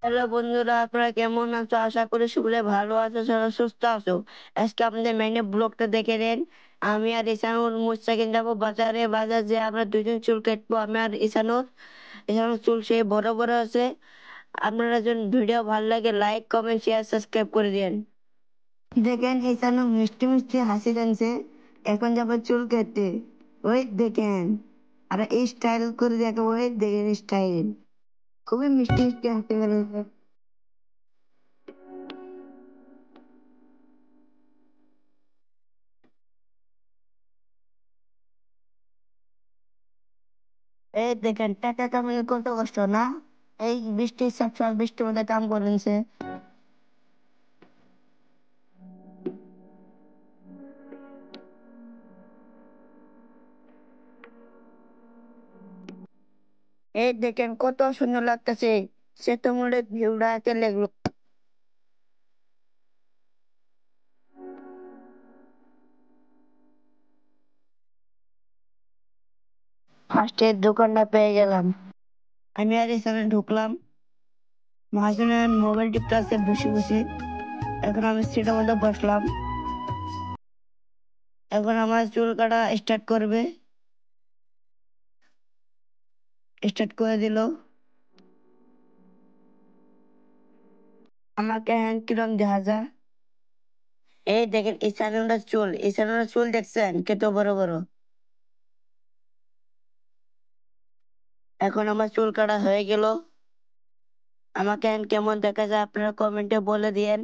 Hello বন্ধুরা, আপনারা কেমন আছো? আশা করি সকলে ভালো আছো, সবাই সুস্থ আছো। আজকে আপনাদের মেনে ব্লগটা দেখে নেন। আমি আর ইসানুর মুস্তাকিন যাবো বাজারে। বাজার যে আমরা দুজন চুল কাটবো, আমি আর ইসানুর চুল সে বড় বড় আছে। আপনারা যদি ভিডিও ভালো লাগে লাইক কমেন্ট শেয়ার সাবস্ক্রাইব করে দিন। দেখেন ইসানু মিষ্টি মিষ্টি হাসি টানছে। এখন যাবো চুল কাটতে। ওই দেখেন, আর এই স্টাইল করে দেখো, ওই দেখেন স্টাইল খুবই মিষ্টি মিষ্টি হাসি বেরোচ্ছে। এই দেখেন টাকা কামাই কত কষ্ট না? এই বৃষ্টির সবসময় বৃষ্টির মধ্যে কাম করেছে। এই দেখেন কত সুন্দর লাগতেছে। সে তো মনে ভিউটা একে লাগলো। ফার্স্টের দোকানটা পেয়ে গেলাম। আমি আর এখানে ঢুকলাম। মহাজনের মোবাইল টিপতে আছে বসে বসে। এখন আমি সিটের মধ্যে বসলাম। এখন আমার চুল কাটা স্টার্ট করবে। স্টার্ট করে দিল। আমাকে হ্যাঁ কিরম দেখা যায়। এই দেখেন ইসানুরের চুল দেখছেন কত বড় বড়। এখন আমার চুল কাটা হয়ে গেল। আমাকে এখন কেমন দেখা যায় আপনারা কমেন্টে বলে দিয়েন।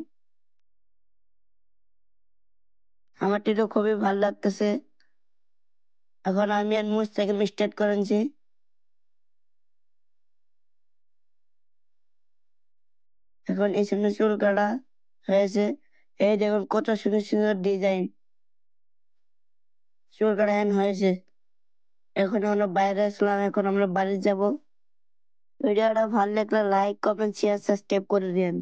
আমারটি তো খুবই ভালো লাগতেছে। এখন আমি আর মুছ থেকে স্টার্ট করেছি। এখন এই সামনে চুল কাটা হয়েছে। এই দেখুন কত সুন্দর সুন্দর ডিজাইন। চুল কাটা এখন হয়েছে। এখন আমরা বাইরে আসলাম, এখন আমরা বাড়ি যাব। ভিডিওটা ভালো লাগলে লাইক কমেন্ট শেয়ার সাবস্ক্রাইব করে দিন।